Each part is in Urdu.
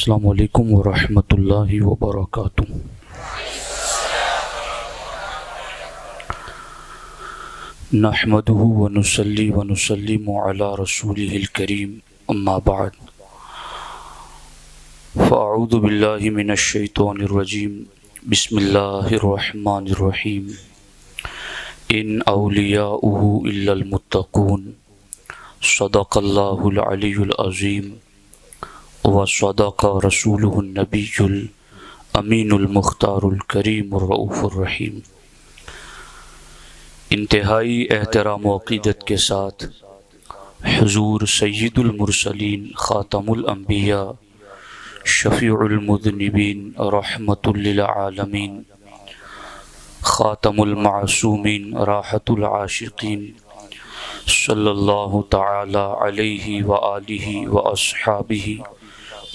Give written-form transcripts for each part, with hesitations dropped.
السلام علیکم ورحمۃ اللہ وبرکاتہ۔ نحمده ونصلي ونسلم على رسوله الكريم اما بعد فاعوذ باللہ من الشیطان الرجیم بسم اللہ الرحمن الرحیم ان اولیاؤه الا المتقون صدق اللہ العلی العظیم وصدق رسولہ النبی الامین المختار الکریم الرؤوف الرحیم۔ انتہائی احترام و عقیدت کے ساتھ حضور سید المرسلین خاتم الانبیاء شفیع المذنبین رحمت للعالمین خاتم المعصومین راحت العاشقین صلی اللہ تعالی علیہ وآلہ واصحابہ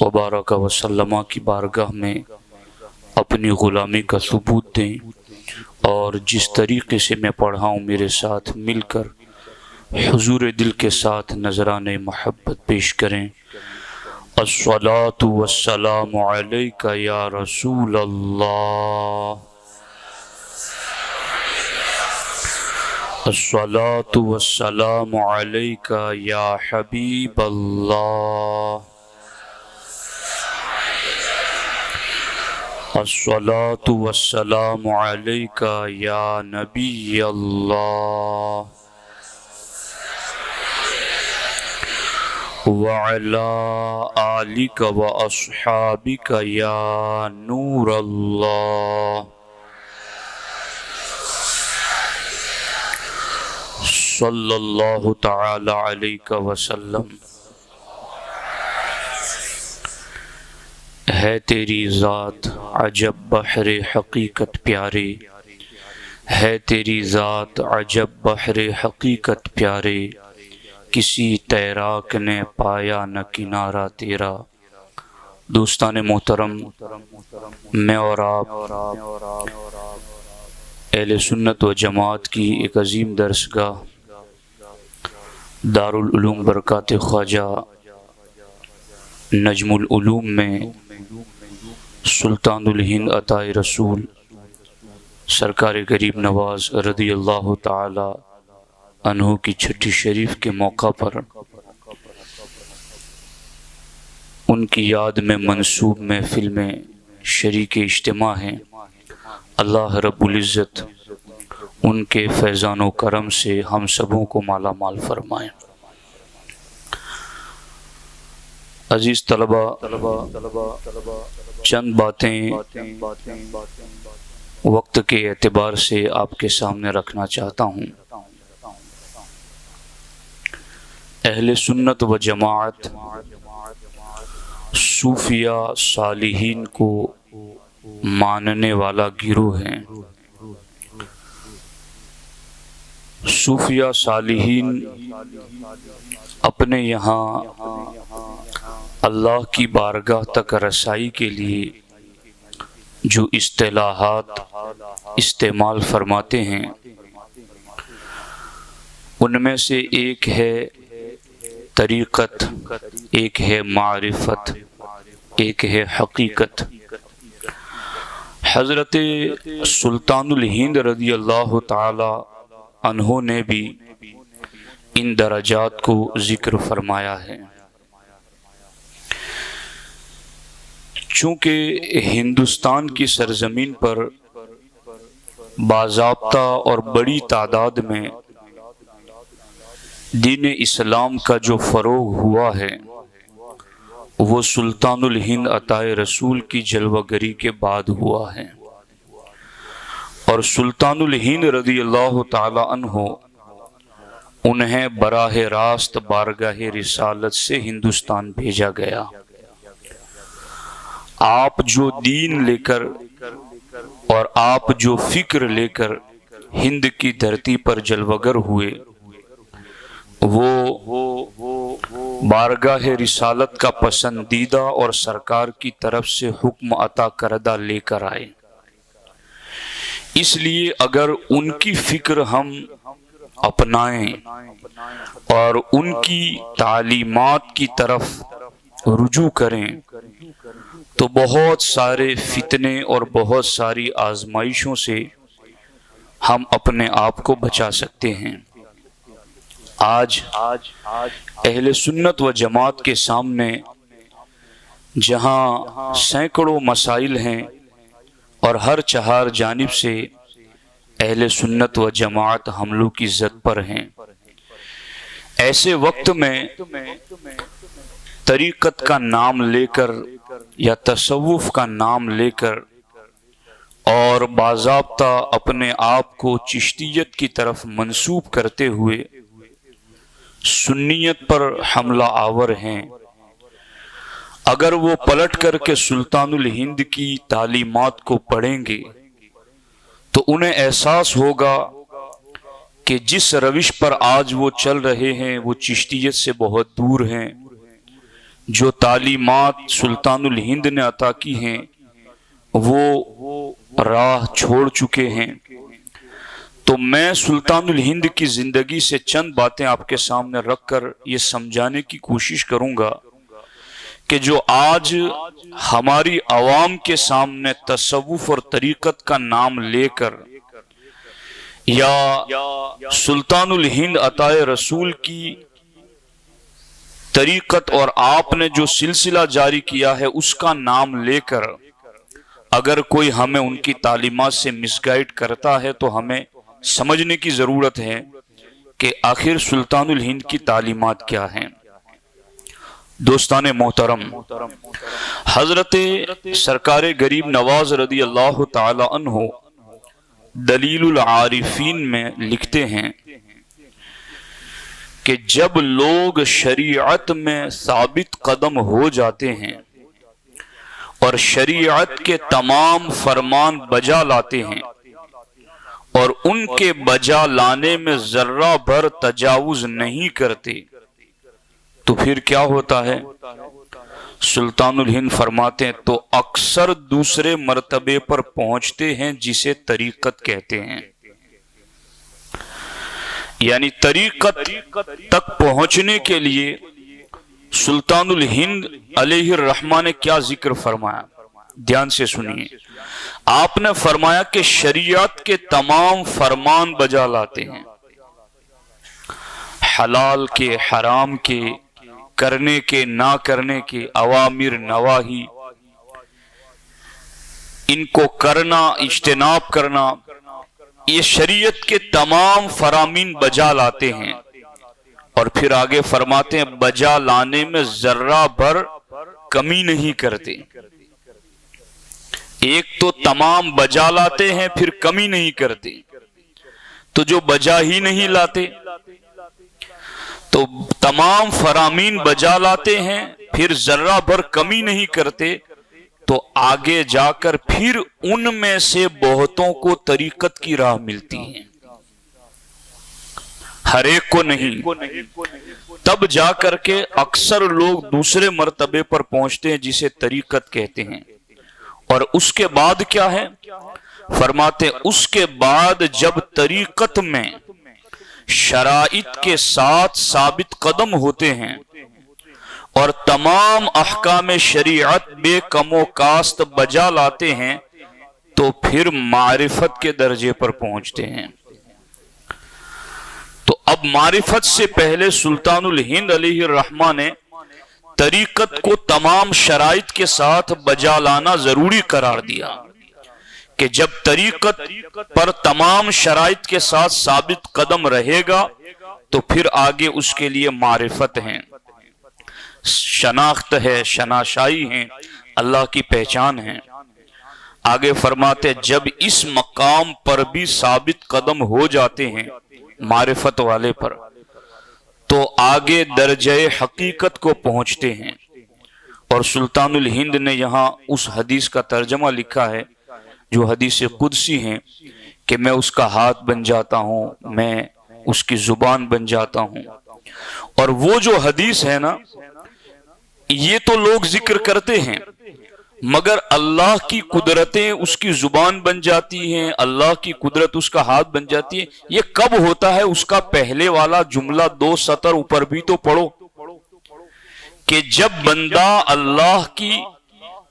وبارک وسلم کی بارگاہ میں اپنی غلامی کا ثبوت دیں اور جس طریقے سے میں پڑھا ہوں میرے ساتھ مل کر حضور دل کے ساتھ نذران محبت پیش کریں۔ الصلاۃ والسلام علیک یا رسول اللہ، الصلاۃ والسلام علیک یا حبیب اللہ، الصلاۃ والسلام علیک یا نبی اللہ وعلی آلک واصحابک یا نور اللہ، صلی اللہ تعالی علیہ وسلم۔ ہے تیری ذات عجب بحر حقیقت پیارے، ہے تیری ذات عجب بحر حقیقت پیارے، کسی تیراک نے پایا نہ کنارہ تیرا۔ دوستان محترم، میں اور آپ اہل سنت و جماعت کی ایک عظیم درسگاہ دارالعلوم برکات خواجہ نجم العلوم میں سلطان الہند عطا رسول سرکار غریب نواز رضی اللہ تعالی عنہ کی چھٹی شریف کے موقع پر ان کی یاد میں منسوب محفل میں شریک اجتماع ہیں۔ اللہ رب العزت ان کے فیضان و کرم سے ہم سبوں کو مالا مال فرمائیں۔ عزیز طلبہ، چند باتیں وقت کے اعتبار سے آپ کے سامنے رکھنا چاہتا ہوں۔ اہل سنت و جماعت صوفیہ صالحین کو ماننے والا گروہ ہیں۔ صوفیہ صالحین اپنے یہاں اللہ کی بارگاہ تک رسائی کے لیے جو اصطلاحات استعمال فرماتے ہیں ان میں سے ایک ہے طریقت، ایک ہے معرفت، ایک ہے حقیقت۔ حضرت سلطان الہند رضی اللہ تعالی عنہ نے بھی ان درجات کو ذکر فرمایا ہے۔ چونکہ ہندوستان کی سرزمین پر باضابطہ اور بڑی تعداد میں دین اسلام کا جو فروغ ہوا ہے وہ سلطان الہند عطا رسول کی جلوہ گری کے بعد ہوا ہے، اور سلطان الہند رضی اللہ تعالی عنہ انہیں براہ راست بارگاہ رسالت سے ہندوستان بھیجا گیا۔ آپ جو دین لے کر اور آپ جو فکر لے کر ہند کی دھرتی پر جلوگر ہوئے وہ بارگاہ رسالت کا پسندیدہ اور سرکار کی طرف سے حکم عطا کردہ لے کر آئے۔ اس لیے اگر ان کی فکر ہم اپنائیں اور ان کی تعلیمات کی طرف رجوع کریں تو بہت سارے فتنے اور بہت ساری آزمائشوں سے ہم اپنے آپ کو بچا سکتے ہیں۔ آج اہل سنت و جماعت کے سامنے جہاں سینکڑوں مسائل ہیں اور ہر چہار جانب سے اہل سنت و جماعت حملوں کی زد پر ہیں، ایسے وقت میں طریقت کا نام لے کر یا تصوف کا نام لے کر اور باضابطہ اپنے آپ کو چشتیت کی طرف منسوب کرتے ہوئے سنیت پر حملہ آور ہیں، اگر وہ پلٹ کر کے سلطان الہند کی تعلیمات کو پڑھیں گے تو انہیں احساس ہوگا کہ جس روش پر آج وہ چل رہے ہیں وہ چشتیت سے بہت دور ہیں۔ جو تعلیمات سلطان الہند نے عطا کی ہیں وہ راہ چھوڑ چکے ہیں۔ تو میں سلطان الہند کی زندگی سے چند باتیں آپ کے سامنے رکھ کر یہ سمجھانے کی کوشش کروں گا کہ جو آج ہماری عوام کے سامنے تصوف اور طریقت کا نام لے کر یا سلطان الہند عطائے رسول کی طریقت اور آپ نے جو سلسلہ جاری کیا ہے اس کا نام لے کر اگر کوئی ہمیں ان کی تعلیمات سے مس گائیڈ کرتا ہے تو ہمیں سمجھنے کی ضرورت ہے کہ آخر سلطان الہند کی تعلیمات کیا ہیں۔ دوستان محترم، حضرت سرکار غریب نواز رضی اللہ تعالی عنہ دلیل العارفین میں لکھتے ہیں کہ جب لوگ شریعت میں ثابت قدم ہو جاتے ہیں اور شریعت کے تمام فرمان بجا لاتے ہیں اور ان کے بجا لانے میں ذرہ بھر تجاوز نہیں کرتے تو پھر کیا ہوتا ہے؟ سلطان الہند فرماتے ہیں تو اکثر دوسرے مرتبے پر پہنچتے ہیں جسے طریقت کہتے ہیں۔ یعنی طریقت تک پہنچنے کے لیے سلطان الہند علیہ الرحمہ نے کیا ذکر فرمایا؟ دھیان سے سنیے۔ آپ نے فرمایا کہ شریعت کے تمام فرمان بجا لاتے ہیں، حلال کے، حرام کے، کرنے کے، نہ کرنے کے، اوامر نواہی، ان کو کرنا، اجتناب کرنا، یہ شریعت کے تمام فرامین بجا لاتے ہیں اور پھر آگے فرماتے ہیں بجا لانے میں ذرہ بھر کمی نہیں کرتے۔ ایک تو تمام بجا لاتے ہیں پھر کمی نہیں کرتے، تو جو بجا ہی نہیں لاتے تو تمام فرامین بجا لاتے ہیں پھر ذرہ بھر کمی نہیں کرتے، تو آگے جا کر پھر ان میں سے بہتوں کو طریقت کی راہ ملتی ہے، ہر ایک کو نہیں۔ تب جا کر کے اکثر لوگ دوسرے مرتبے پر پہنچتے ہیں جسے طریقت کہتے ہیں۔ اور اس کے بعد کیا ہے؟ فرماتے اس کے بعد جب طریقت میں شرائط کے ساتھ ثابت قدم ہوتے ہیں اور تمام احکام شریعت بے کم و کاست بجا لاتے ہیں تو پھر معرفت کے درجے پر پہنچتے ہیں۔ تو اب معرفت سے پہلے سلطان الہند علیہ الرحمہ نے طریقت کو تمام شرائط کے ساتھ بجا لانا ضروری قرار دیا کہ جب طریقت پر تمام شرائط کے ساتھ ثابت قدم رہے گا تو پھر آگے اس کے لیے معرفت ہے، شناخت ہے، شناسائی ہے، اللہ کی پہچان ہے۔ آگے فرماتے جب اس مقام پر بھی ثابت قدم ہو جاتے ہیں معرفت والے پر تو آگے درجہ حقیقت کو پہنچتے ہیں۔ اور سلطان الہند نے یہاں اس حدیث کا ترجمہ لکھا ہے جو حدیث قدسی ہیں کہ میں اس کا ہاتھ بن جاتا ہوں، میں اس کی زبان بن جاتا ہوں۔ اور وہ جو حدیث ہے نا، یہ تو لوگ ذکر کرتے ہیں مگر اللہ کی قدرتیں اس کی زبان بن جاتی ہیں، اللہ کی قدرت اس کا ہاتھ بن جاتی ہے، یہ کب ہوتا ہے؟ اس کا پہلے والا جملہ 2 سطر اوپر بھی تو پڑھو کہ جب بندہ اللہ کی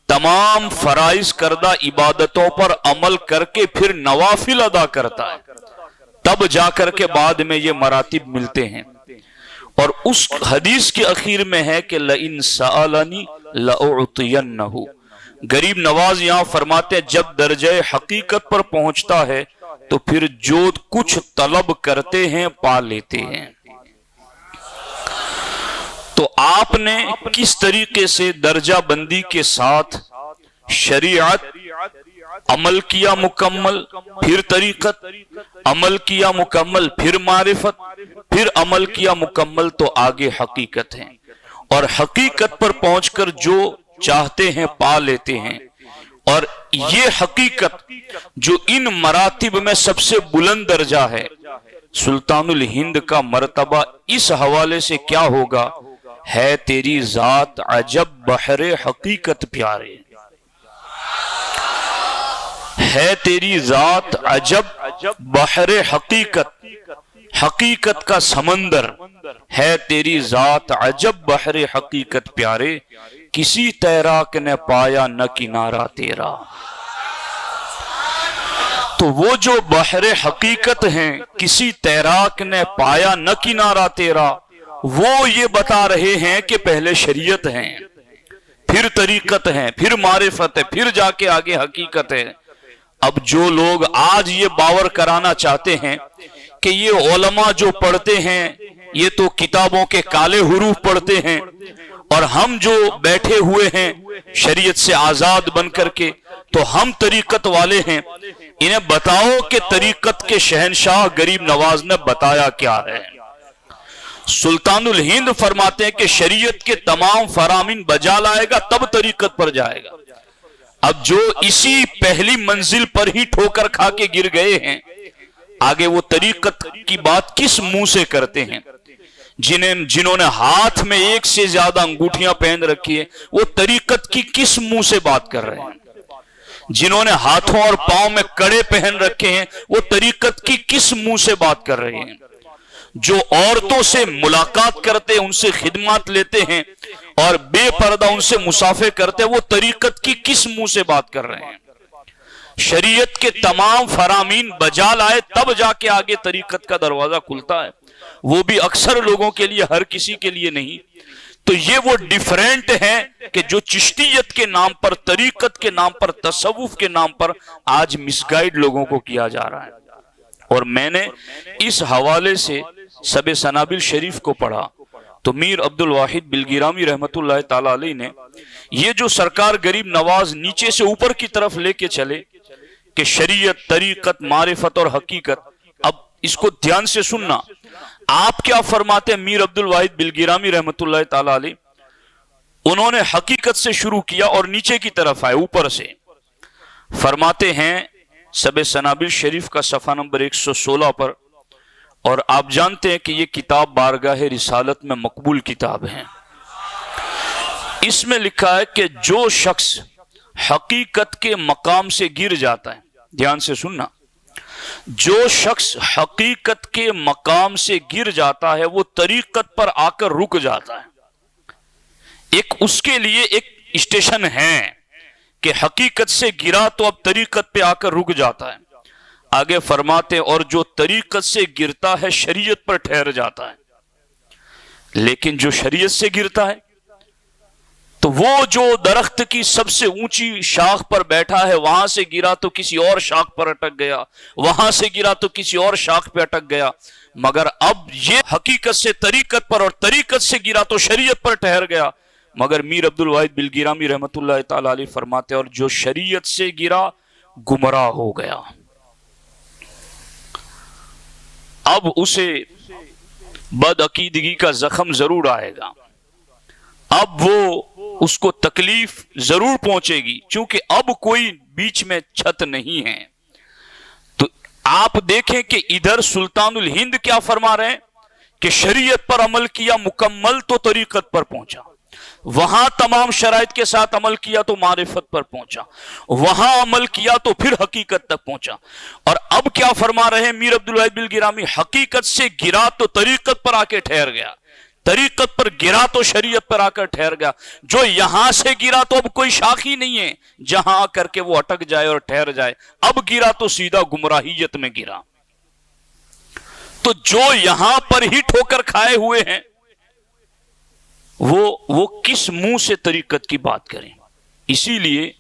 تمام فرائض کردہ عبادتوں پر عمل کر کے پھر نوافل ادا کرتا ہے، تب جا کر کے بعد میں یہ مراتب ملتے ہیں۔ اور اس حدیث کے اخیر میں ہے کہ لَإِن سَأَلَنِي لَأُعْطِيَنَّهُ۔ غریب نواز یہاں فرماتے ہیں جب درجہ حقیقت پر پہنچتا ہے تو پھر جو کچھ طلب کرتے ہیں پا لیتے ہیں۔ تو آپ نے کس طریقے سے درجہ بندی کے ساتھ شریعت عمل کیا مکمل، پھر طریقت عمل کیا مکمل، پھر معرفت، پھر عمل کیا مکمل، تو آگے حقیقت ہے۔ اور حقیقت پر پہنچ کر جو چاہتے ہیں پا لیتے ہیں۔ اور یہ حقیقت جو ان مراتب میں سب سے بلند درجہ ہے، سلطان الہند کا مرتبہ اس حوالے سے کیا ہوگا؟ ہے تیری ذات عجب بحر حقیقت پیارے، ہے تیری ذات عجب بحر حقیقت، حقیقت کا سمندر ہے تیری ذات عجب بحر حقیقت پیارے، کسی تیراک نے پایا نہ کنارہ تیرا۔ تو وہ جو بحر حقیقت ہیں، کسی تیراک نے پایا نہ کنارہ تیرا، وہ یہ بتا رہے ہیں کہ پہلے شریعت ہیں، پھر طریقت ہیں، پھر معرفت ہے، پھر جا کے آگے حقیقت ہے۔ اب جو لوگ آج یہ باور کرانا چاہتے ہیں کہ یہ علماء جو پڑھتے ہیں یہ تو کتابوں کے کالے حروف پڑھتے ہیں، اور ہم جو بیٹھے ہوئے ہیں شریعت سے آزاد بن کر کے تو ہم طریقت والے ہیں، انہیں بتاؤ کہ طریقت کے شہنشاہ غریب نواز نے بتایا کیا ہے۔ سلطان الہند فرماتے ہیں کہ شریعت کے تمام فرامین بجا لائے گا تب طریقت پر جائے گا۔ اب جو اسی پہلی منزل پر ہی ٹھوکر کھا کے گر گئے ہیں، آگے وہ طریقت کی بات کس منہ سے کرتے ہیں؟ جنہوں نے ہاتھ میں ایک سے زیادہ انگوٹھیاں پہن رکھی ہے، وہ طریقت کی کس منہ سے بات کر رہے ہیں؟ جنہوں نے ہاتھوں اور پاؤں میں کڑے پہن رکھے ہیں، وہ طریقت کی کس منہ سے بات کر رہے ہیں؟ جو عورتوں سے ملاقات کرتے ان سے خدمات لیتے ہیں اور بے پردہ ان سے مسافے کرتے، وہ طریقت کی کس منہ سے بات کر رہے ہیں؟ شریعت کے تمام فرامین بجا لائے تب جا کے آگے طریقت کا دروازہ کھلتا ہے، وہ بھی اکثر لوگوں کے لیے، ہر کسی کے لیے نہیں۔ تو یہ وہ ڈیفرنٹ ہے کہ جو چشتیت کے نام پر، طریقت کے نام پر، تصوف کے نام پر آج مس گائیڈ لوگوں کو کیا جا رہا ہے۔ اور میں نے اس حوالے سے سب سنابل شریف کو پڑھا تو میر عبد الواحد بلگیرامی رحمت اللہ تعالی علیہ نے یہ جو سرکار غریب نواز نیچے سے اوپر کی طرف لے کے چلے کہ شریعت، طریقت، معرفت اور حقیقت، اب اس کو دھیان سے سننا۔ آپ کیا فرماتے ہیں میر عبد الواحد بلگیرامی رحمت اللہ تعالی علیہ؟ انہوں نے حقیقت سے شروع کیا اور نیچے کی طرف آئے اوپر سے۔ فرماتے ہیں سب سنابل شریف کا صفحہ نمبر 116 پر، اور آپ جانتے ہیں کہ یہ کتاب بارگاہ رسالت میں مقبول کتاب ہے۔ اس میں لکھا ہے کہ جو شخص حقیقت کے مقام سے گر جاتا ہے، دھیان سے سننا، جو شخص حقیقت کے مقام سے گر جاتا ہے وہ طریقت پر آ کر رک جاتا ہے۔ ایک اس کے لیے ایک اسٹیشن ہے کہ حقیقت سے گرا تو اب طریقت پہ آ کر رک جاتا ہے۔ آگے فرماتے ہیں اور جو طریقت سے گرتا ہے شریعت پر ٹھہر جاتا ہے، لیکن جو شریعت سے گرتا ہے تو وہ جو درخت کی سب سے اونچی شاخ پر بیٹھا ہے وہاں سے گرا تو کسی اور شاخ پر اٹک گیا، وہاں سے گرا تو کسی اور شاخ پہ اٹک گیا، مگر اب یہ حقیقت سے طریقت پر اور طریقت سے گرا تو شریعت پر ٹھہر گیا۔ مگر میر عبد الواحد بلگیرامی رحمت اللہ تعالی علیہ فرماتے اور جو شریعت سے گرا گمراہ ہو گیا، اب اسے بد عقیدگی کا زخم ضرور آئے گا، اب وہ اس کو تکلیف ضرور پہنچے گی، چونکہ اب کوئی بیچ میں چھت نہیں ہے۔ تو آپ دیکھیں کہ ادھر سلطان الہند کیا فرما رہے ہیں کہ شریعت پر عمل کیا مکمل تو طریقت پر پہنچا، وہاں تمام شرائط کے ساتھ عمل کیا تو معرفت پر پہنچا، وہاں عمل کیا تو پھر حقیقت تک پہنچا۔ اور اب کیا فرما رہے ہیں میر عبد الواحد بلگیرامی؟ حقیقت سے گرا تو طریقت پر آ کے ٹھہر گیا، طریقت پر گرا تو شریعت پر آ کر ٹھہر گیا، جو یہاں سے گرا تو اب کوئی شاخ ہی نہیں ہے جہاں آ کر کے وہ اٹک جائے اور ٹھہر جائے، اب گرا تو سیدھا گمراہیت میں گرا۔ تو جو یہاں پر ہی ٹھوکر کھائے ہوئے ہیں وہ کس منہ سے طریقت کی بات کریں؟ اسی لیے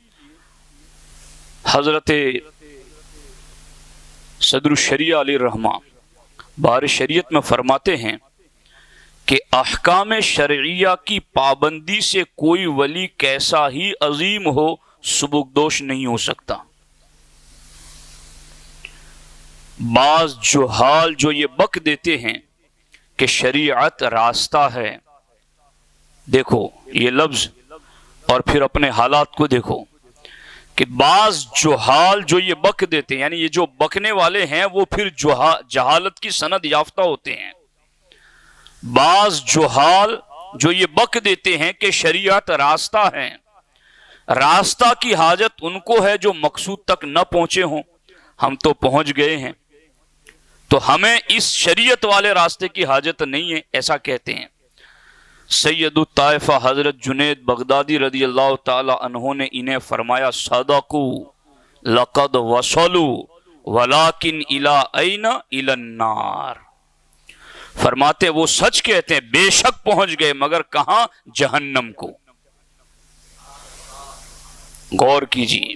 حضرت صدر الشریعہ علیہ الرحمہ بار شریعت میں فرماتے ہیں کہ احکام شرعیہ کی پابندی سے کوئی ولی کیسا ہی عظیم ہو سبکدوش نہیں ہو سکتا۔ بعض جہال جو یہ بک دیتے ہیں کہ شریعت راستہ ہے، دیکھو یہ لفظ اور پھر اپنے حالات کو دیکھو کہ بعض جہال جو یہ بک دیتے ہیں، یعنی یہ جو بکنے والے ہیں وہ پھر جہالت کی سند یافتہ ہوتے ہیں۔ بعض جہال جو یہ بک دیتے ہیں کہ شریعت راستہ ہے، راستہ کی حاجت ان کو ہے جو مقصود تک نہ پہنچے ہوں، ہم تو پہنچ گئے ہیں تو ہمیں اس شریعت والے راستے کی حاجت نہیں ہے، ایسا کہتے ہیں۔ سید الطائفہ حضرت جنید بغدادی رضی اللہ تعالی عنہ نے انہیں فرمایا صدقوا لقد وصلوا ولکن الی این الی النار، فرماتے وہ سچ کہتے ہیں، بے شک پہنچ گئے مگر کہاں؟ جہنم کو۔ غور کیجیے۔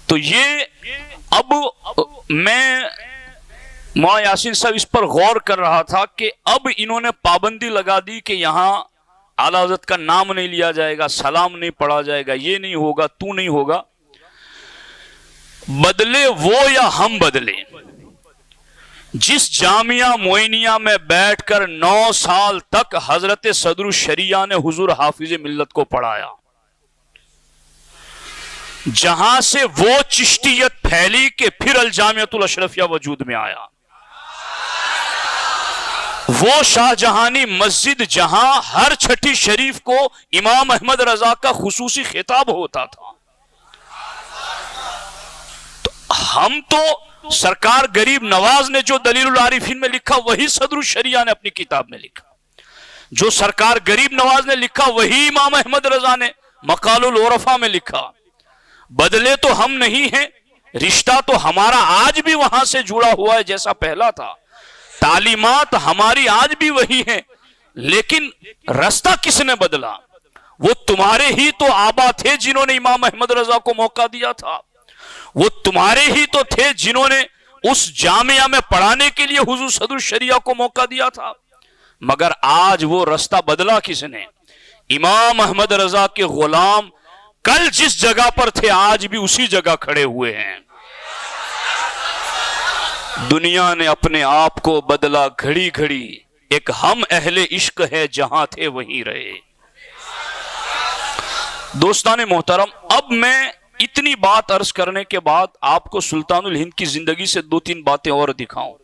تو یہ اب میں یاسین صاحب اس پر غور کر رہا تھا کہ اب انہوں نے پابندی لگا دی کہ یہاں اعلیٰ حضرت کا نام نہیں لیا جائے گا، سلام نہیں پڑھا جائے گا، یہ نہیں ہوگا، تو نہیں ہوگا۔ بدلے وہ یا ہم بدلے؟ جس جامعہ معینیہ میں بیٹھ کر 9 سال تک حضرت صدر الشریعہ نے حضور حافظ ملت کو پڑھایا، جہاں سے وہ چشتیت پھیلی کہ پھر الجامعۃ الاشرفیہ وجود میں آیا، وہ شاہ جہانی مسجد جہاں ہر چھٹی شریف کو امام احمد رضا کا خصوصی خطاب ہوتا تھا، تو ہم تو سرکار غریب نواز نے جو دلیل العارفین میں لکھا وہی صدر الشریعہ نے اپنی کتاب میں لکھا، جو سرکار غریب نواز نے لکھا وہی امام احمد رضا نے مقال العرفا میں لکھا۔ بدلے تو ہم نہیں ہیں، رشتہ تو ہمارا آج بھی وہاں سے جڑا ہوا ہے جیسا پہلا تھا، تعلیمات ہماری آج بھی وہی ہیں، لیکن رستہ کس نے بدلا؟ وہ تمہارے ہی تو آبا تھے جنہوں نے امام احمد رضا کو موقع دیا تھا، وہ تمہارے ہی تو تھے جنہوں نے اس جامعہ میں پڑھانے کے لیے حضور صدر الشریعہ کو موقع دیا تھا، مگر آج وہ رستہ بدلا کس نے؟ امام احمد رضا کے غلام کل جس جگہ پر تھے آج بھی اسی جگہ کھڑے ہوئے ہیں۔ دنیا نے اپنے آپ کو بدلا گھڑی گھڑی، ایک ہم اہل عشق ہے جہاں تھے وہیں رہے۔ دوستان محترم، اب میں اتنی بات عرض کرنے کے بعد آپ کو سلطان الہند کی زندگی سے 2-3 باتیں اور دکھاؤں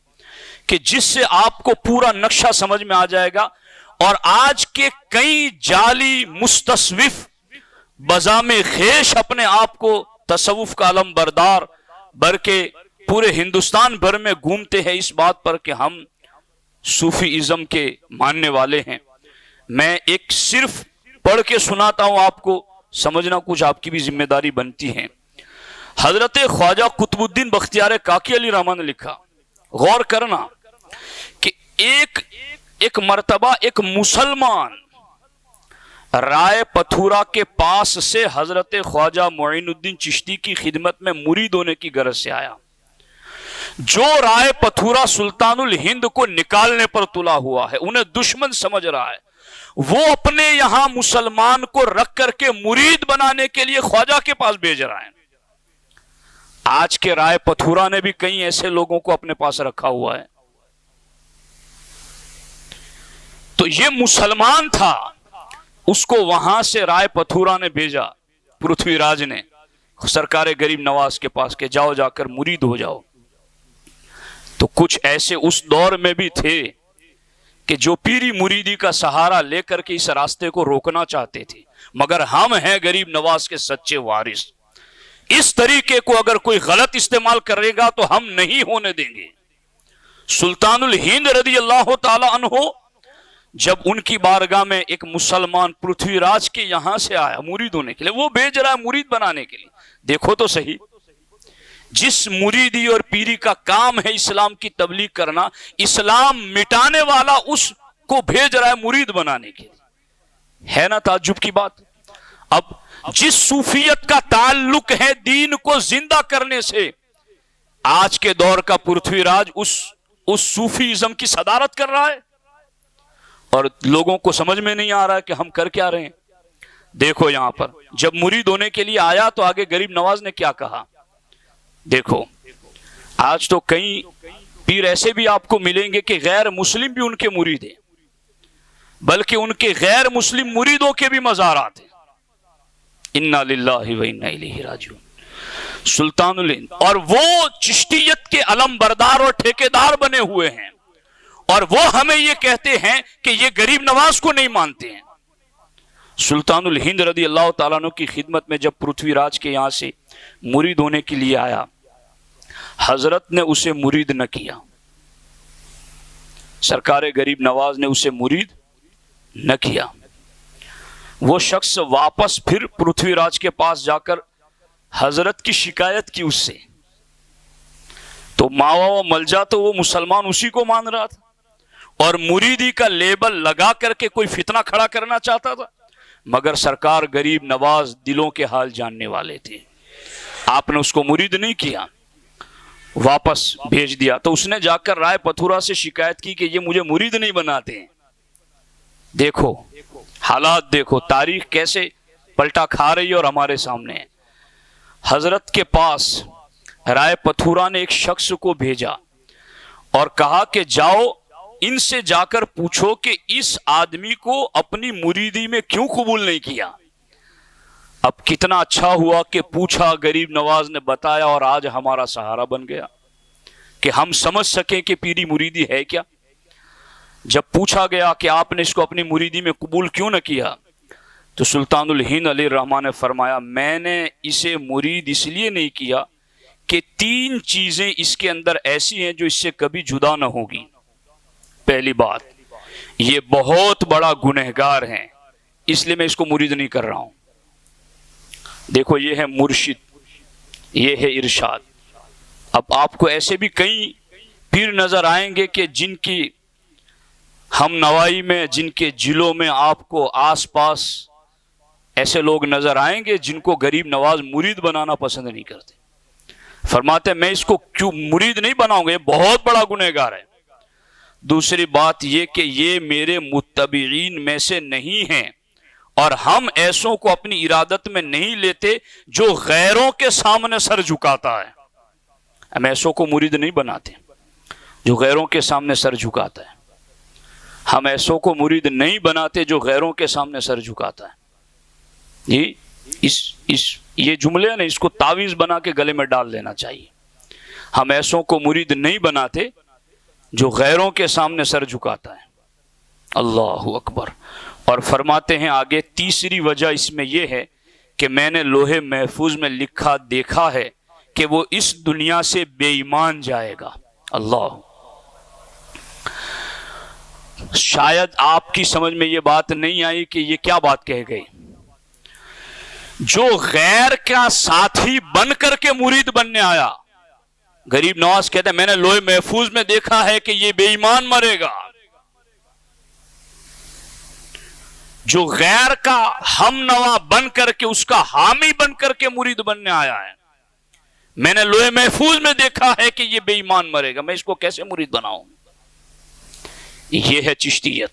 کہ جس سے آپ کو پورا نقشہ سمجھ میں آ جائے گا، اور آج کے کئی جعلی مستصوف بزام خیش اپنے آپ کو تصوف کا علم بردار بلکہ پورے ہندوستان بھر میں گھومتے ہیں اس بات پر کہ ہم صوفی ازم کے ماننے والے ہیں۔ میں ایک صرف پڑھ کے سناتا ہوں، آپ کو سمجھنا کچھ آپ کی بھی ذمہ داری بنتی ہے۔ حضرت خواجہ قطب الدین بختیار کاکی علیہ رحمہ نے لکھا، غور کرنا کہ ایک مرتبہ ایک مسلمان رائے پتھورا کے پاس سے حضرت خواجہ معین الدین چشتی کی خدمت میں مرید ہونے کی غرض سے آیا۔ جو رائے پتھورا سلطان الہند کو نکالنے پر تلا ہوا ہے، انہیں دشمن سمجھ رہا ہے، وہ اپنے یہاں مسلمان کو رکھ کر کے مرید بنانے کے لیے خواجہ کے پاس بھیج رہا ہے۔ آج کے رائے پتھورا نے بھی کئی ایسے لوگوں کو اپنے پاس رکھا ہوا ہے۔ تو یہ مسلمان تھا، اس کو وہاں سے رائے پتھورا نے بھیجا، پرتھوی راج نے سرکار غریب نواز کے پاس کہ جاؤ جا کر مرید ہو جاؤ۔ تو کچھ ایسے اس دور میں بھی تھے کہ جو پیری مریدی کا سہارا لے کر کے اس راستے کو روکنا چاہتے تھے، مگر ہم ہیں غریب نواز کے سچے وارث، اس طریقے کو اگر کوئی غلط استعمال کرے گا تو ہم نہیں ہونے دیں گے۔ سلطان الہند رضی اللہ تعالی عنہ جب ان کی بارگاہ میں ایک مسلمان پرتھوی راج کے یہاں سے آیا مرید ہونے کے لیے، وہ بھیج رہا ہے مرید بنانے کے لیے، دیکھو تو صحیح، جس مریدی اور پیری کا کام ہے اسلام کی تبلیغ کرنا، اسلام مٹانے والا اس کو بھیج رہا ہے مرید بنانے کے لیے، ہے نا تعجب کی بات؟ اب جس صوفیت کا تعلق ہے دین کو زندہ کرنے سے، آج کے دور کا پرتھوی راج اس صوفیزم کی صدارت کر رہا ہے، اور لوگوں کو سمجھ میں نہیں آ رہا ہے کہ ہم کر کیا رہے ہیں۔ دیکھو یہاں پر جب مرید ہونے کے لیے آیا تو آگے غریب نواز نے کیا کہا، دیکھو آج تو کئی پیر ایسے بھی آپ کو ملیں گے کہ غیر مسلم بھی ان کے مرید ہیں، بلکہ ان کے غیر مسلم مریدوں کے بھی مزارات ہیں۔ انا للہ و انا الیہ راجعون۔ سلطان الہند، اور وہ چشتیت کے علم بردار اور ٹھیکیدار بنے ہوئے ہیں، اور وہ ہمیں یہ کہتے ہیں کہ یہ غریب نواز کو نہیں مانتے ہیں۔ سلطان الہند رضی اللہ تعالیٰ عنہ کی خدمت میں جب پرتھوی راج کے یہاں سے مرید ہونے کے لیے آیا، حضرت نے اسے مرید نہ کیا، سرکار غریب نواز نے اسے مرید نہ کیا۔ وہ شخص واپس پھر پرتھوی راج کے پاس جا کر حضرت کی شکایت کی اس سے، تو ماوا و ملجا تو وہ مسلمان اسی کو مان رہا تھا، اور مریدی کا لیبل لگا کر کے کوئی فتنہ کھڑا کرنا چاہتا تھا، مگر سرکار غریب نواز دلوں کے حال جاننے والے تھے، آپ نے اس کو مرید نہیں کیا، واپس بھیج دیا۔ تو اس نے جا کر رائے پتھورا سے شکایت کی کہ یہ مجھے مرید نہیں بناتے ہیں۔ دیکھو حالات، دیکھو تاریخ کیسے پلٹا کھا رہی ہے اور ہمارے سامنے ہے۔ حضرت کے پاس رائے پتھورا نے ایک شخص کو بھیجا اور کہا کہ جاؤ ان سے جا کر پوچھو کہ اس آدمی کو اپنی مریدی میں کیوں قبول نہیں کیا۔ اب کتنا اچھا ہوا کہ پوچھا، غریب نواز نے بتایا، اور آج ہمارا سہارا بن گیا کہ ہم سمجھ سکیں کہ پیری مریدی ہے کیا۔ جب پوچھا گیا کہ آپ نے اس کو اپنی مریدی میں قبول کیوں نہ کیا، تو سلطان الہند علیہ الرحمٰن نے فرمایا میں نے اسے مرید اس لیے نہیں کیا کہ 3 چیزیں اس کے اندر ایسی ہیں جو اس سے کبھی جدا نہ ہوگی۔ پہلی بات، یہ بہت بڑا گنہگار ہے، اس لیے میں اس کو مرید نہیں کر رہا ہوں۔ دیکھو یہ ہے مرشد، یہ ہے ارشاد۔ اب آپ کو ایسے بھی کئی پیر نظر آئیں گے کہ جن کی ہم نوائی میں، جن کے ضلعوں میں آپ کو آس پاس ایسے لوگ نظر آئیں گے جن کو غریب نواز مرید بنانا پسند نہیں کرتے، فرماتے ہیں میں اس کو کیوں مرید نہیں بناؤں گا، یہ بہت بڑا گنہگار ہے۔ دوسری بات یہ کہ یہ میرے متبعین میں سے نہیں ہیں، اور ہم ایسوں کو اپنی ارادت میں نہیں لیتے جو غیروں کے سامنے سر جھکاتا ہے۔ ہم ایسوں کو مرید نہیں بناتے جو غیروں کے سامنے سر جھکاتا ہے، ہم ایسوں کو مرید نہیں بناتے جو غیروں کے سامنے سر جھکاتا ہے۔ یہ جملے ہیں نا، اس کو تعویذ بنا کے گلے میں ڈال لینا چاہیے۔ ہم ایسوں کو مرید نہیں بناتے جو غیروں کے سامنے سر جھکاتا ہے۔ اللہ اکبر۔ اور فرماتے ہیں آگے، تیسری وجہ اس میں یہ ہے کہ میں نے لوہے محفوظ میں لکھا دیکھا ہے کہ وہ اس دنیا سے بے ایمان جائے گا۔ اللہ، شاید آپ کی سمجھ میں یہ بات نہیں آئی کہ یہ کیا بات کہہ گئی۔ جو غیر کا ساتھی بن کر کے مرید بننے آیا، غریب نواز کہتے ہیں میں نے لوہے محفوظ میں دیکھا ہے کہ یہ بے ایمان مرے گا۔ جو غیر کا ہم نوا بن کر کے، اس کا حامی بن کر کے مرید بننے آیا ہے، میں نے لوہے محفوظ میں دیکھا ہے کہ یہ بے ایمان مرے گا، میں اس کو کیسے مرید بناؤں؟ یہ ہے چشتیت،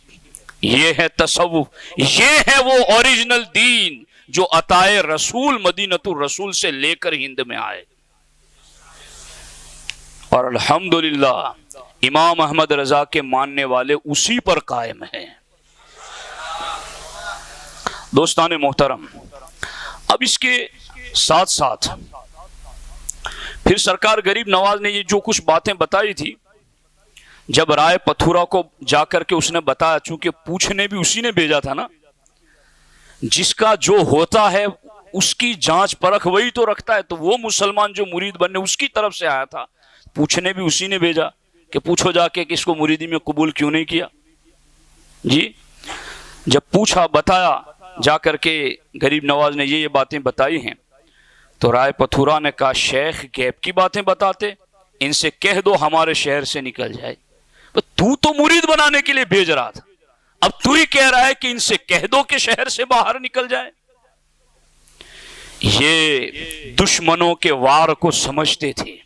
یہ ہے تصوف، یہ ہے وہ اوریجنل دین جو عطائے رسول مدینۃ الرسول سے لے کر ہند میں آئے۔ اور الحمدللہ امام احمد رضا کے ماننے والے اسی پر قائم ہیں۔ دوستان محترم، اب اس کے ساتھ ساتھ پھر سرکار غریب نواز نے یہ جو کچھ باتیں بتائی تھی، جب رائے پتھورا کو جا کر کے اس نے بتایا، چونکہ پوچھنے بھی اسی نے بھیجا تھا نا، جس کا جو ہوتا ہے اس کی جانچ پرکھ وہی تو رکھتا ہے، تو وہ مسلمان جو مرید بننے اس کی طرف سے آیا تھا، پوچھنے بھی اسی نے بھیجا کہ پوچھو جا کے کہ اس کو مریدی میں قبول کیوں نہیں کیا۔ جی جب پوچھا بتایا جا کر کے غریب نواز نے یہ باتیں بتائی ہیں تو رائے پتھورا نے کہا شیخ غیب کی باتیں بتاتے، ان سے کہہ دو ہمارے شہر سے نکل جائے۔ تو مرید بنانے کے لیے بھیج رہا تھا، اب تو ہی کہہ رہا ہے کہ ان سے کہہ دو کہ شہر سے باہر نکل جائے۔ یہ دشمنوں کے وار کو سمجھتے تھے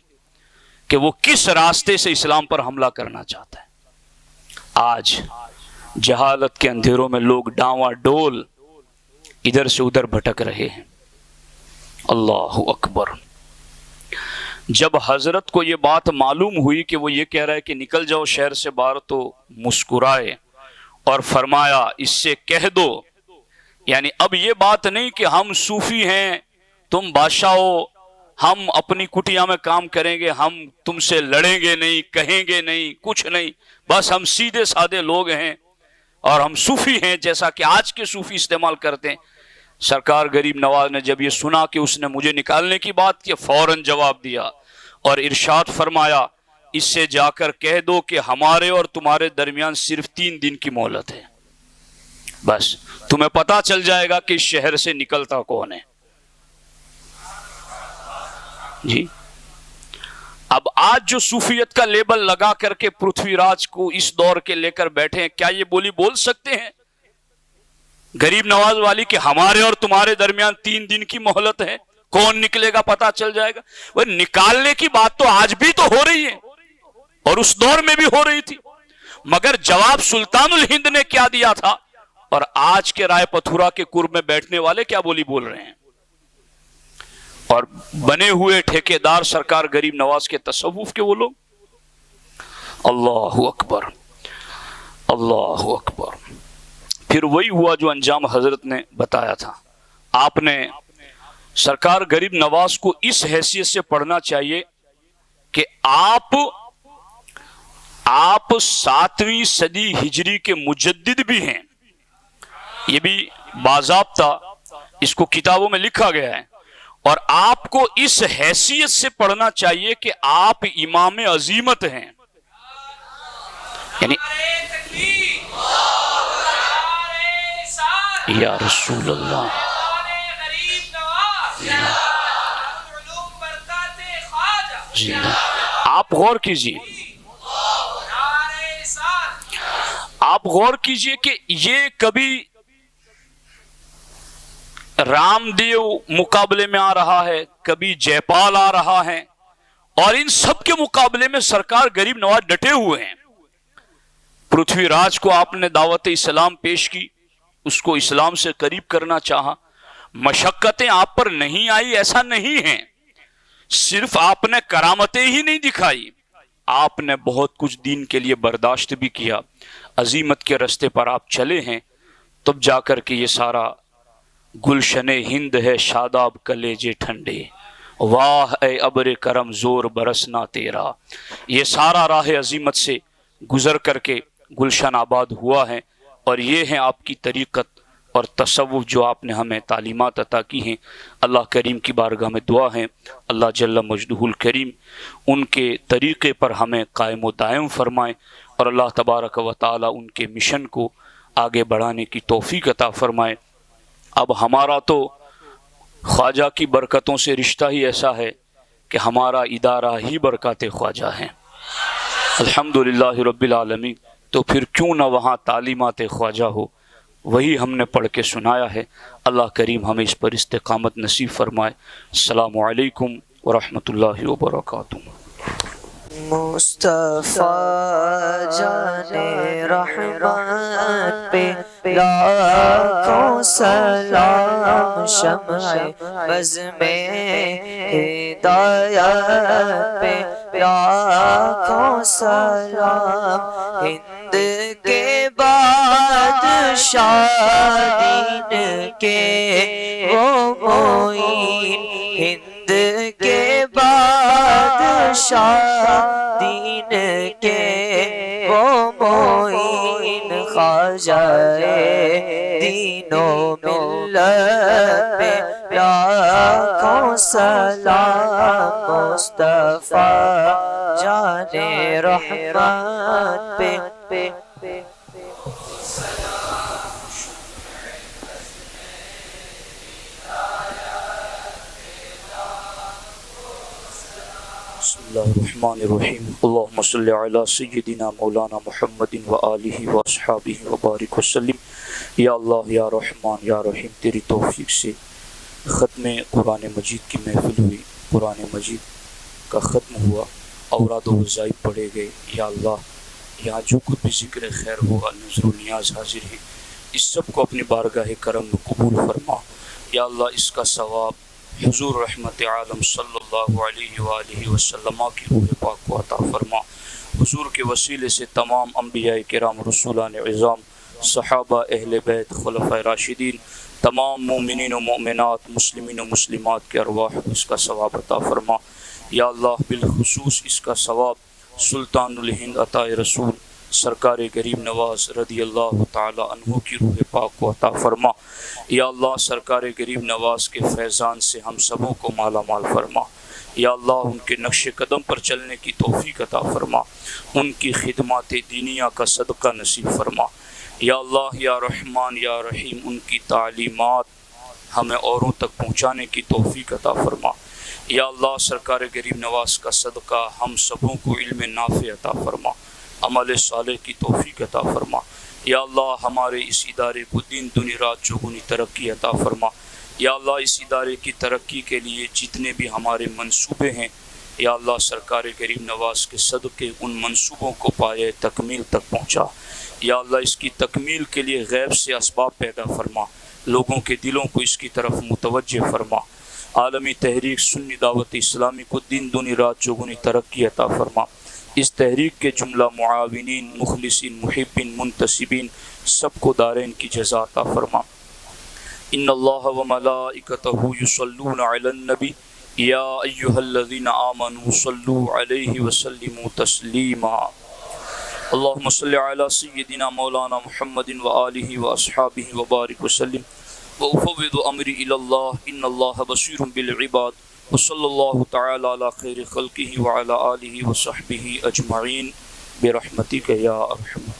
کہ وہ کس راستے سے اسلام پر حملہ کرنا چاہتا ہے۔ آج جہالت کے اندھیروں میں لوگ ڈاواں ڈول ادھر سے ادھر بھٹک رہے ہیں۔ اللہ اکبر۔ جب حضرت کو یہ بات معلوم ہوئی کہ وہ یہ کہہ رہا ہے کہ نکل جاؤ شہر سے باہر، تو مسکرائے اور فرمایا اس سے کہہ دو، یعنی اب یہ بات نہیں کہ ہم صوفی ہیں تم بادشاہ ہو، ہم اپنی کٹیا میں کام کریں گے، ہم تم سے لڑیں گے نہیں، کہیں گے نہیں، کچھ نہیں، بس ہم سیدھے سادے لوگ ہیں اور ہم صوفی ہیں جیسا کہ آج کے صوفی استعمال کرتے ہیں۔ سرکار غریب نواز نے جب یہ سنا کہ اس نے مجھے نکالنے کی بات کی، فوراً جواب دیا اور ارشاد فرمایا اس سے جا کر کہہ دو کہ ہمارے اور تمہارے درمیان صرف 3 دن کی مہلت ہے، بس تمہیں پتا چل جائے گا کہ اس شہر سے نکلتا کون ہے۔ جی اب آج جو صوفیت کا لیبل لگا کر کے پرتھوی راج کو اس دور کے لے کر بیٹھے ہیں، کیا یہ بولی بول سکتے ہیں غریب نواز والی کہ ہمارے اور تمہارے درمیان 3 دن کی مہلت ہے، کون نکلے گا پتا چل جائے گا؟ وہ نکالنے کی بات تو آج بھی تو ہو رہی ہے اور اس دور میں بھی ہو رہی تھی، مگر جواب سلطان الہند نے کیا دیا تھا اور آج کے رائے پتھورا کے قرب میں بیٹھنے والے کیا بولی بول رہے ہیں؟ اور بنے ہوئے ٹھیکیدار سرکار غریب نواز کے تصوف کے وہ لوگ۔ اللہ اکبر، اللہ اکبر۔ پھر وہی ہوا جو انجام حضرت نے بتایا تھا۔ آپ نے سرکار غریب نواز کو اس حیثیت سے پڑھنا چاہیے کہ آپ 7ویں صدی ہجری کے مجدد بھی ہیں، یہ بھی باضابطہ اس کو کتابوں میں لکھا گیا ہے، اور آپ کو اس حیثیت سے پڑھنا چاہیے کہ آپ امام عظیمت ہیں، یعنی یا رسول اللہ۔ جی آپ غور کیجئے، آپ غور کیجئے کہ یہ کبھی رام دیو مقابلے میں آ رہا ہے، کبھی جے پال آ رہا ہے، اور ان سب کے مقابلے میں سرکار غریب نواز ڈٹے ہوئے ہیں۔ پرتھوی راج کو آپ نے دعوت اسلام پیش کی، اس کو اسلام سے قریب کرنا چاہا، مشقتیں آپ پر نہیں آئی ایسا نہیں ہے، صرف آپ نے کرامتیں ہی نہیں دکھائی، آپ نے بہت کچھ دین کے لیے برداشت بھی کیا، عظیمت کے رستے پر آپ چلے ہیں، تب جا کر کے یہ سارا گلشن ہند ہے شاداب کلیجے ٹھنڈے، واہ اے ابر کرم زور برسنا تیرا، یہ سارا راہ عظیمت سے گزر کر کے گلشن آباد ہوا ہے، اور یہ ہیں آپ کی طریقت اور تصوف جو آپ نے ہمیں تعلیمات عطا کی ہیں۔ اللہ کریم کی بارگاہ میں دعا ہے اللہ جل مجدہ الکریم ان کے طریقے پر ہمیں قائم و دائم فرمائے، اور اللہ تبارک و تعالی ان کے مشن کو آگے بڑھانے کی توفیق عطا فرمائے۔ اب ہمارا تو خواجہ کی برکتوں سے رشتہ ہی ایسا ہے کہ ہمارا ادارہ ہی برکات خواجہ ہیں، الحمدللہ رب العالمین، تو پھر کیوں نہ وہاں تعلیمات خواجہ ہو، وہی ہم نے پڑھ کے سنایا ہے۔ اللہ کریم ہمیں اس پر استقامت نصیب فرمائے۔ السلام علیکم ورحمۃ اللہ وبرکاتہ۔ مصطفیٰ جان رحمت پہ لاکھوں سلام، شمع بز میں ہدایت پہ لاکھوں سلام، ہند کے بادشاہ دین کے وہ معین، ہند کے بادشاہ دین کے وہ معین، خواجہ دین و ملت پہ لاکھوں سلام، مصطفیٰ جان رحمت پہ بسم اللہ الرحمن الرحیم اللہم صلی علی سیدنا مولانا محمد وآلہ واصحابہ وبارک وسلم۔ یا اللہ یا رحمان یا رحیم، تیری توفیق سے ختم قرآن مجید کی محفل ہوئی، قرآن مجید کا ختم ہوا، اوراد و وظائف پڑھے گئے۔ یا اللہ یہاں جو کچھ بھی ذکر خیر ہوا، نظر و نیاز حاضر ہے، اس سب کو اپنی بارگاہ کرم میں قبول فرما۔ یا اللہ اس کا ثواب حضور رحمت عالم صلی اللہ علیہ وآلہ وسلم کی روح پاک کو عطا فرما۔ حضور کے وسیلے سے تمام انبیاء کرام، رسولان عظام، صحابہ، اہل بیت، خلفاء راشدین، تمام مومنین و مومنات، مسلمین و مسلمات کے ارواح کو اس کا ثواب عطا فرما۔ یا اللہ بالخصوص اس کا ثواب سلطان الہند عطائے رسول سرکار غریب نواز رضی اللہ تعالی عنہ کی روح پاک کو عطا فرما۔ یا اللہ سرکار غریب نواز کے فیضان سے ہم سبوں کو مالا مال فرما۔ یا اللہ ان کے نقش قدم پر چلنے کی توفیق عطا فرما، ان کی خدمات دینیہ کا صدقہ نصیب فرما۔ یا اللہ یا رحمان یا رحیم ان کی تعلیمات ہمیں اوروں تک پہنچانے کی توفیق عطا فرما۔ یا اللہ سرکار غریب نواز کا صدقہ ہم سبوں کو علم نافع عطا فرما، عمل صالح کی توفیق عطا فرما۔ یا اللہ ہمارے اس ادارے کو دین دنی رات چوگنی ترقی عطا فرما۔ یا اللہ اس ادارے کی ترقی کے لیے جتنے بھی ہمارے منصوبے ہیں، یا اللہ سرکار غریب نواز کے صدقے ان منصوبوں کو پائے تکمیل تک پہنچا۔ یا اللہ اس کی تکمیل کے لیے غیب سے اسباب پیدا فرما، لوگوں کے دلوں کو اس کی طرف متوجہ فرما۔ عالمی تحریک سنی دعوت اسلامی کو دین دنی رات چوگنی ترقی عطا فرما۔ اس تحریک کے جملہ معاونین، مخلصین، محبین، منتسبین سب کو دارین کی جزا عطا فرما۔ ان اللہ و ملائکتہ یصلون علی النبی یا ایہا الذین آمنوا صلوا علیہ وسلموا تسلیما۔ اللہم صلی علی سیدنا مولانا محمد وآلہ واصحابہ وبارک وسلم۔ وأفوض امری الی اللہ ان اللہ بصیر بالعباد۔ وصلی اللہ تعالی علی خیر خلقہ وعلی آلہ وصحبہ اجمعین برحمتک یا ارحم۔